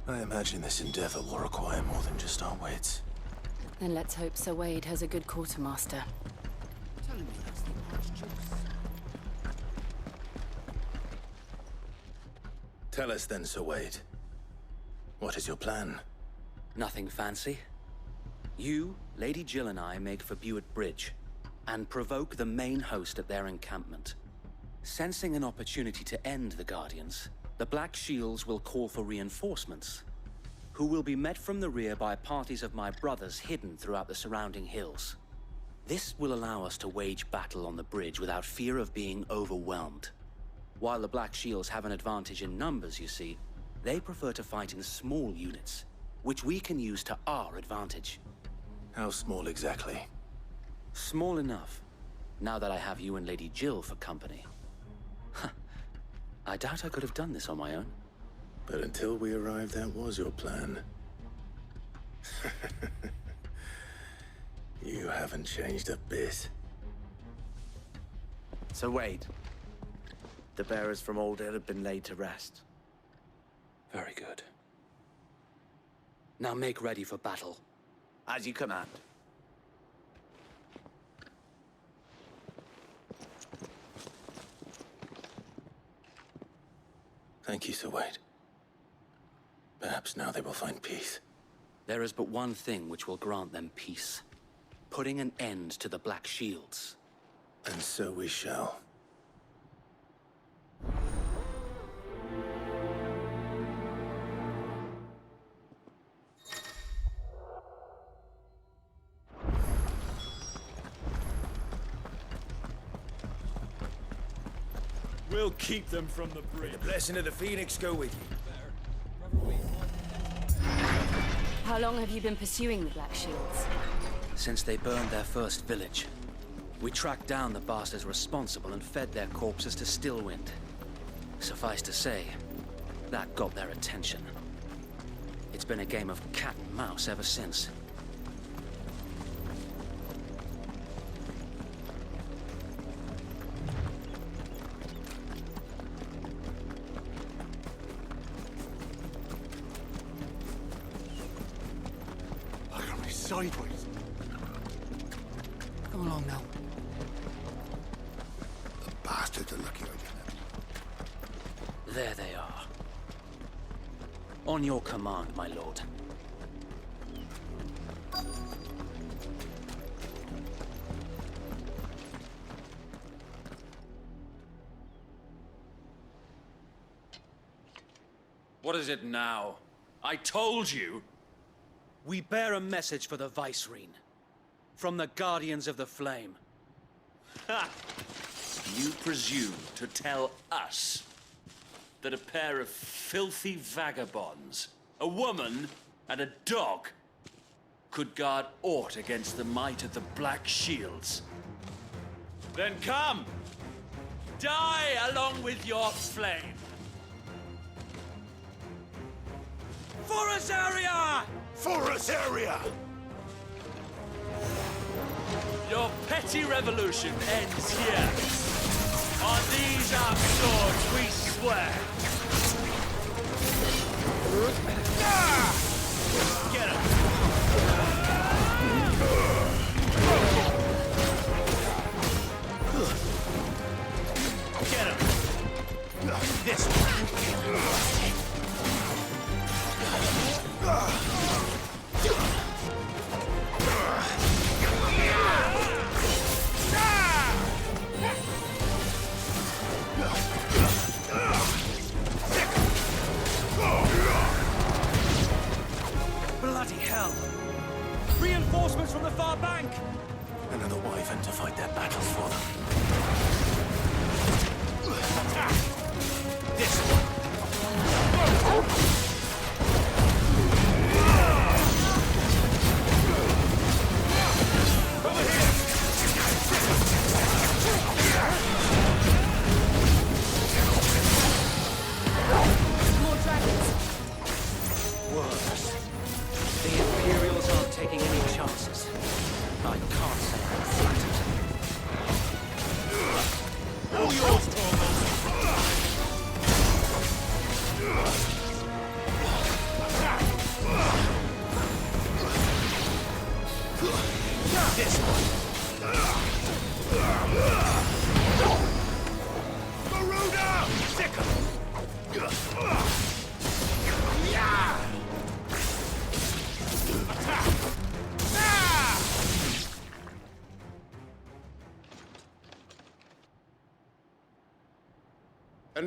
I imagine this endeavor will require more than just our wits. Then let's hope Sir Wade has a good quartermaster. Telling me that's the Archduke's. Tell us then, Sir Wade. What is your plan? Nothing fancy. You, Lady Jill and I make for Buett Bridge, and provoke the main host at their encampment. Sensing an opportunity to end the Guardians, the Black Shields will call for reinforcements, who will be met from the rear by parties of my brothers hidden throughout the surrounding hills. This will allow us to wage battle on the bridge without fear of being overwhelmed. While the Black Shields have an advantage in numbers, you see, they prefer to fight in small units, which we can use to our advantage. How small exactly? Small enough, now that I have you and Lady Jill for company. I doubt I could have done this on my own. But until we arrived, that was your plan. You haven't changed a bit. So Wade, the bearers from Old Hill have been laid to rest. Very good. Now make ready for battle. As you command. Thank you, Sir Wade. Perhaps now they will find peace. There is but one thing which will grant them peace. Putting an end to the Black Shields. And so we shall. We'll keep them from the bridge. The blessing of the Phoenix go with you. How long have you been pursuing the Black Shields? Since they burned their first village. We tracked down the bastards responsible and fed their corpses to Stillwind. Suffice to say, that got their attention. It's been a game of cat and mouse ever since. Sideways. Come along now. The bastards are lucky I didn't. There they are. On your command, my lord. What is it now? I told you! We bear a message for the Vicereine. From the Guardians of the Flame. Ha! You presume to tell us that a pair of filthy vagabonds, a woman and a dog, could guard aught against the might of the Black Shields? Then come! Die along with your flame! For us, area! For us area! Your petty revolution ends here. On these our swords we swear. Get him! Get him! This one! Bloody hell! Reinforcements from the far bank! Another wyvern to fight their battles for them. This one! Taking any chances. I can't say I'm flattered.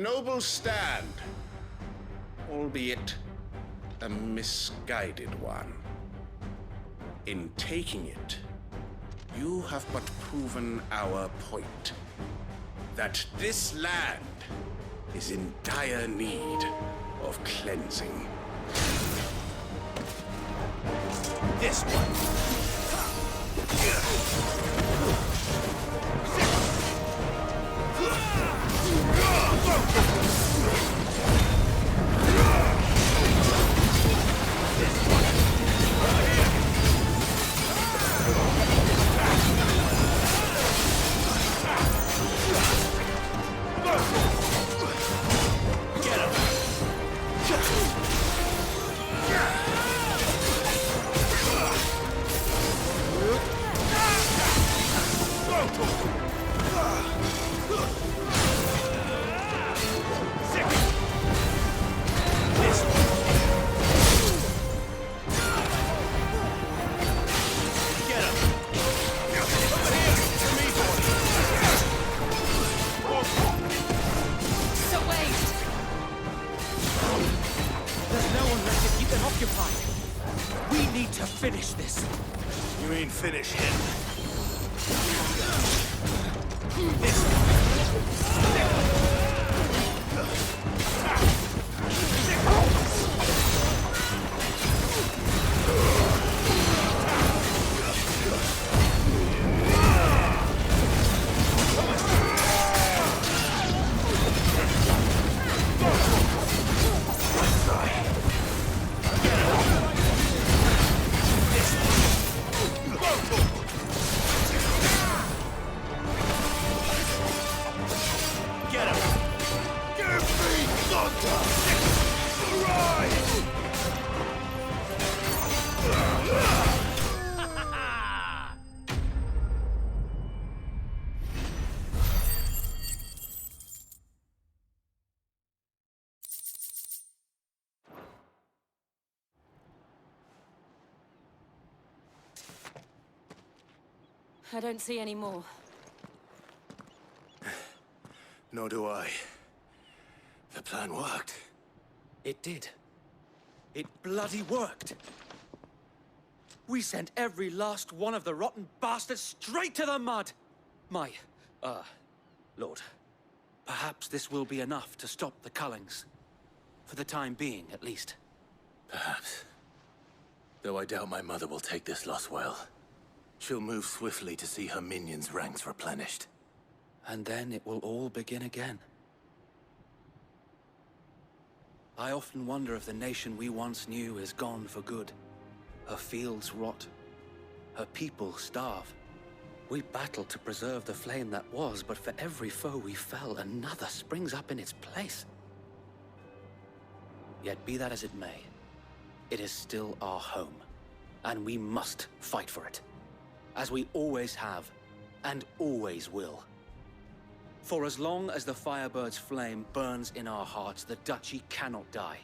noble stand, albeit a misguided one. In taking it, you have but proven our point, that this land is in dire need of cleansing. This one. Finish this. You mean finish him? I don't see any more. Nor do I. The plan worked. It did. It bloody worked. We sent every last one of the rotten bastards straight to the mud! Lord, perhaps this will be enough to stop the Cullings. For the time being, at least. Perhaps. Though I doubt my mother will take this loss well. She'll move swiftly to see her minions' ranks replenished. And then it will all begin again. I often wonder if the nation we once knew is gone for good. Her fields rot. Her people starve. We battled to preserve the flame that was, but for every foe we fell, another springs up in its place. Yet be that as it may, it is still our home, and we must fight for it. As we always have, and always will. For as long as the Firebird's flame burns in our hearts, the Duchy cannot die.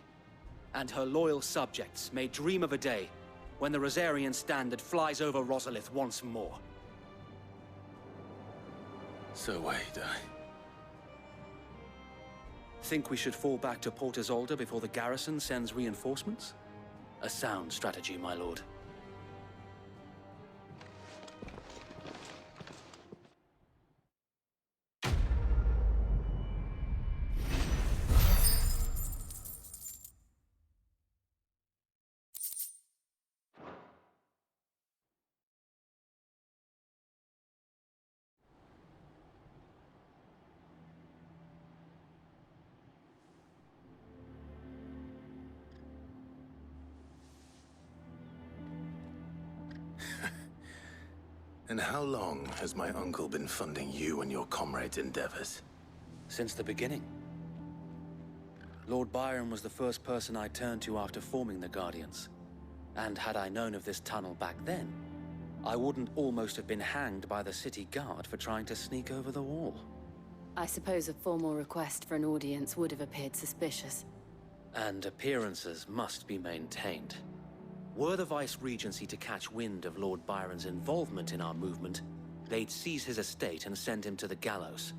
And her loyal subjects may dream of a day when the Rosarian standard flies over Rosalith once more. So wait, Think we should fall back to Port Isolde before the garrison sends reinforcements? A sound strategy, my lord. And how long has my uncle been funding you and your comrades' endeavors? Since the beginning. Lord Byron was the first person I turned to after forming the Guardians. And had I known of this tunnel back then, I wouldn't almost have been hanged by the city guard for trying to sneak over the wall. I suppose a formal request for an audience would have appeared suspicious. And appearances must be maintained. Were the Vice-Regency to catch wind of Lord Byron's involvement in our movement, they'd seize his estate and send him to the gallows,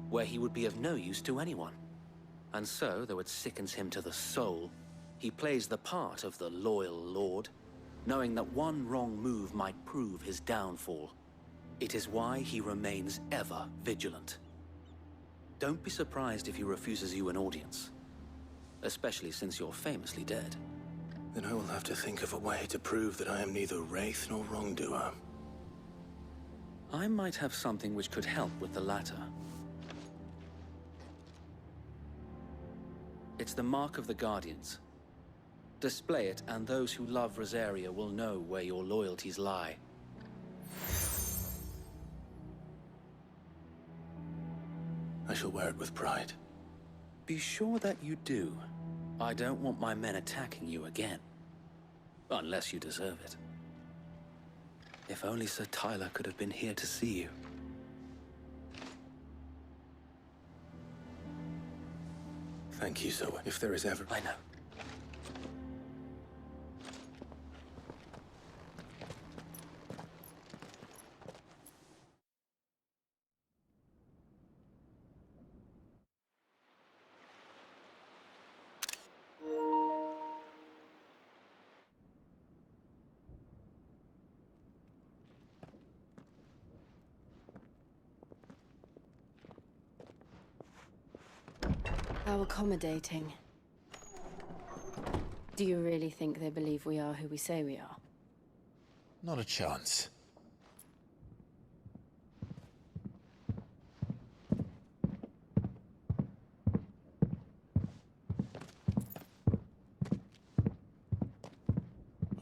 where he would be of no use to anyone. And so, though it sickens him to the soul, he plays the part of the loyal lord, knowing that one wrong move might prove his downfall. It is why he remains ever vigilant. Don't be surprised if he refuses you an audience, especially since you're famously dead. Then I will have to think of a way to prove that I am neither wraith nor wrongdoer. I might have something which could help with the latter. It's the mark of the Guardians. Display it, and those who love Rosaria will know where your loyalties lie. I shall wear it with pride. Be sure that you do. I don't want my men attacking you again. Unless you deserve it. If only Sir Tyler could have been here to see you. Thank you, so if there is ever... I know. How accommodating. Do you really think they believe we are who we say we are? Not a chance.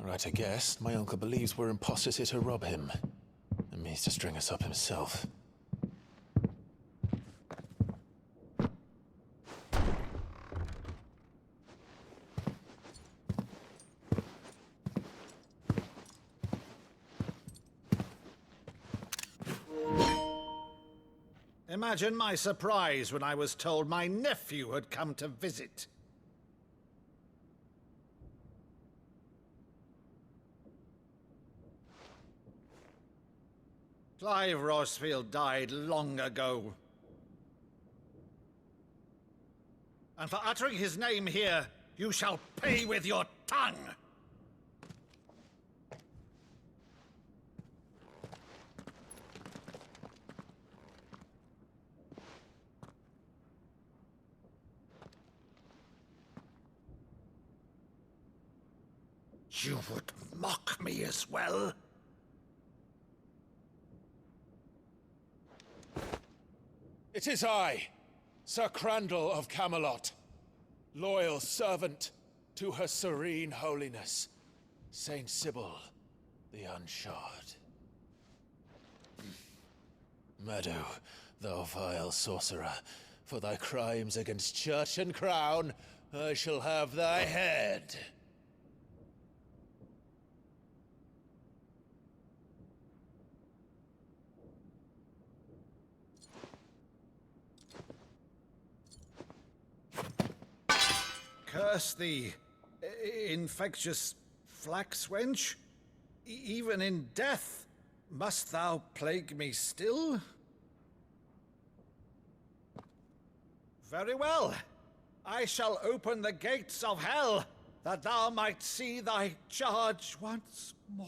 Right, I guess. My uncle believes we're imposters here to rob him. And means to string us up himself. Imagine my surprise when I was told my nephew had come to visit. Clive Rosfield died long ago. And for uttering his name here, you shall pay with your tongue! You would mock me as well? It is I, Sir Crandall of Camelot, loyal servant to Her Serene Holiness, Saint Sybil the Unshod. Meadow, thou vile sorcerer, for thy crimes against church and crown, I shall have thy head. Curse thee, infectious flax wench. Even in death, must thou plague me still? Very well. I shall open the gates of hell, that thou might see thy charge once more.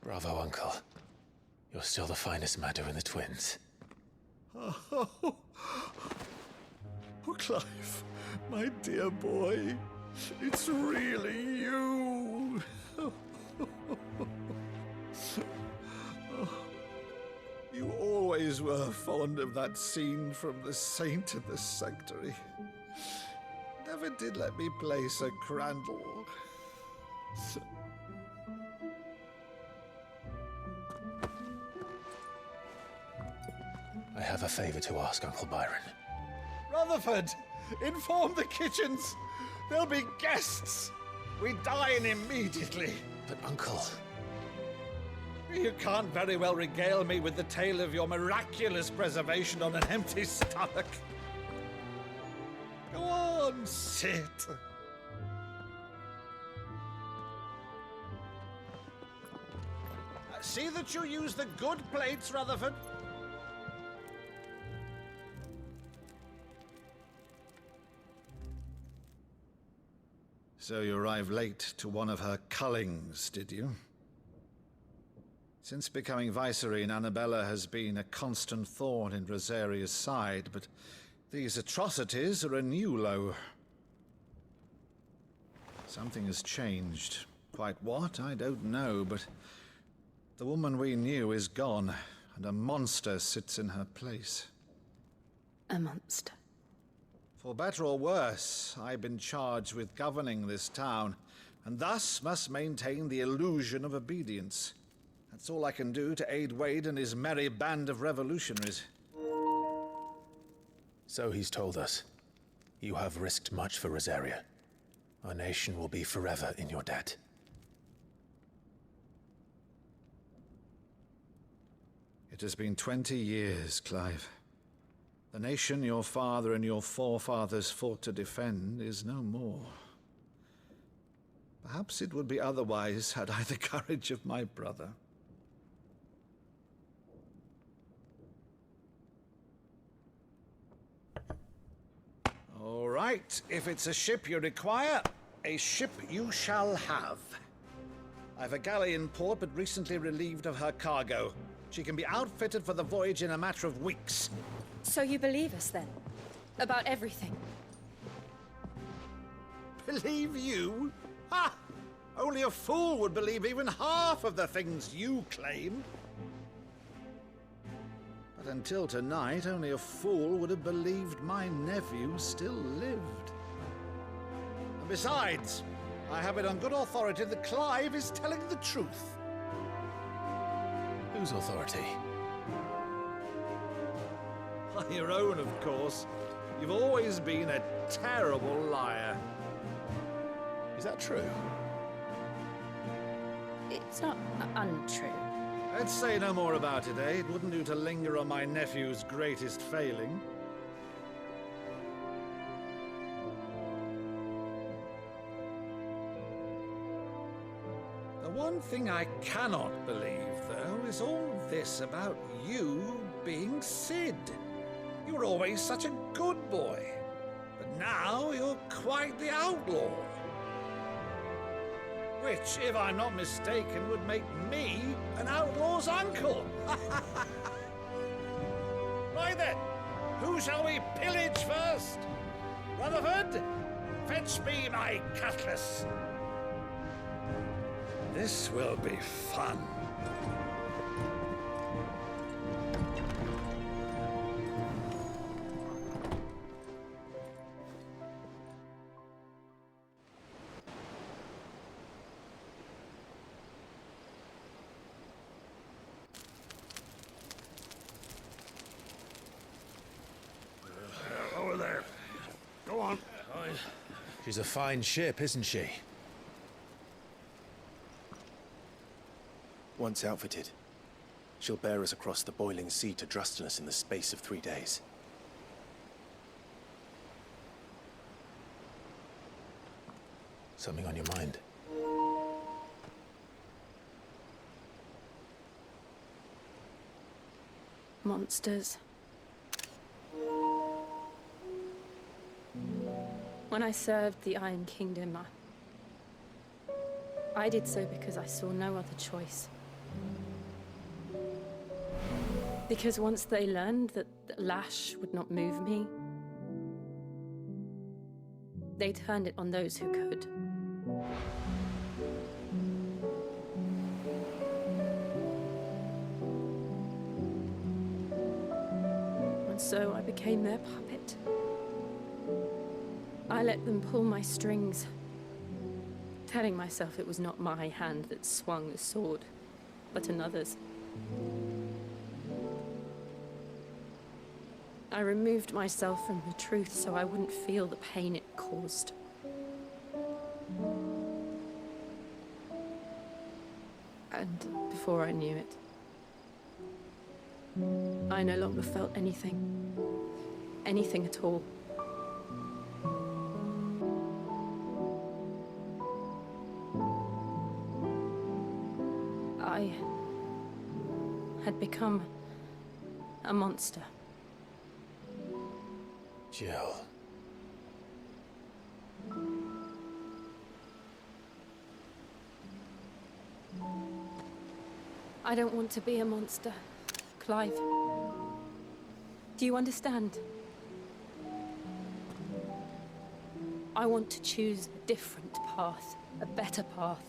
Bravo, Uncle. You're still the finest Meadow in the twins. Oh, Clive, my dear boy, it's really you. You always were fond of that scene from The Saint in the Sanctuary. Never did let me play Sir Crandall. I have a favor to ask, Uncle Byron. Rutherford, inform the kitchens. There'll be guests. We dine immediately. But, Uncle... You can't very well regale me with the tale of your miraculous preservation on an empty stomach. Go on, sit. See that you use the good plates, Rutherford. So you arrived late to one of her cullings, did you? Since becoming Vicereine, Annabella has been a constant thorn in Rosaria's side, but these atrocities are a new low. Something has changed. Quite what, I don't know, but the woman we knew is gone, and a monster sits in her place. A monster. For better or worse, I've been charged with governing this town, and thus must maintain the illusion of obedience. That's all I can do to aid Wade and his merry band of revolutionaries. So he's told us. You have risked much for Rosaria. Our nation will be forever in your debt. It has been 20 years, Clive. The nation your father and your forefathers fought to defend is no more. Perhaps it would be otherwise had I the courage of my brother. All right, if it's a ship you require, a ship you shall have. I've a galley in port, but recently relieved of her cargo. She can be outfitted for the voyage in a matter of weeks. So you believe us, then? About everything? Believe you? Ha! Only a fool would believe even half of the things you claim. But until tonight, only a fool would have believed my nephew still lived. And besides, I have it on good authority that Clive is telling the truth. Whose authority? On your own, of course. You've always been a terrible liar. Is that true? It's not untrue. Let's say no more about it, eh? It wouldn't do to linger on my nephew's greatest failing. The one thing I cannot believe, though, is all this about you being Sid. You were always such a good boy, but now you're quite the outlaw. Which, if I'm not mistaken, would make me an outlaw's uncle. Right then, who shall we pillage first? Rutherford, fetch me my cutlass. This will be fun. Over there. Go on. She's a fine ship, isn't she? Once outfitted, she'll bear us across the boiling sea to Drustinus in the space of 3 days. Something on your mind? Monsters. When I served the Iron Kingdom, I did so because I saw no other choice. Because once they learned that the lash would not move me, they turned it on those who could. And so I became their puppet. I let them pull my strings, telling myself it was not my hand that swung the sword, but another's. I removed myself from the truth so I wouldn't feel the pain it caused. And before I knew it, I no longer felt anything. Anything at all. had become a monster. Jill. I don't want to be a monster, Clive. Do you understand? I want to choose a different path, a better path.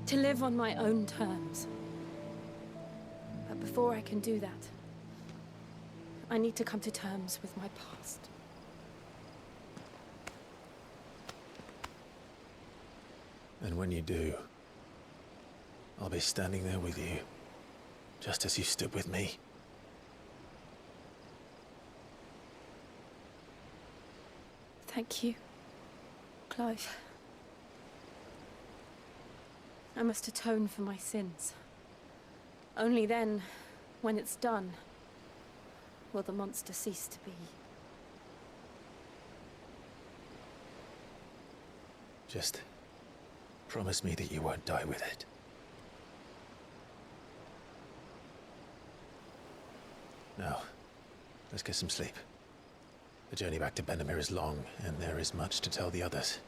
To live on my own terms. But before I can do that, I need to come to terms with my past. And when you do, I'll be standing there with you, just as you stood with me. Thank you, Clive. I must atone for my sins. Only then, when it's done, will the monster cease to be. Just promise me that you won't die with it. Now, let's get some sleep. The journey back to Benamir is long, and there is much to tell the others.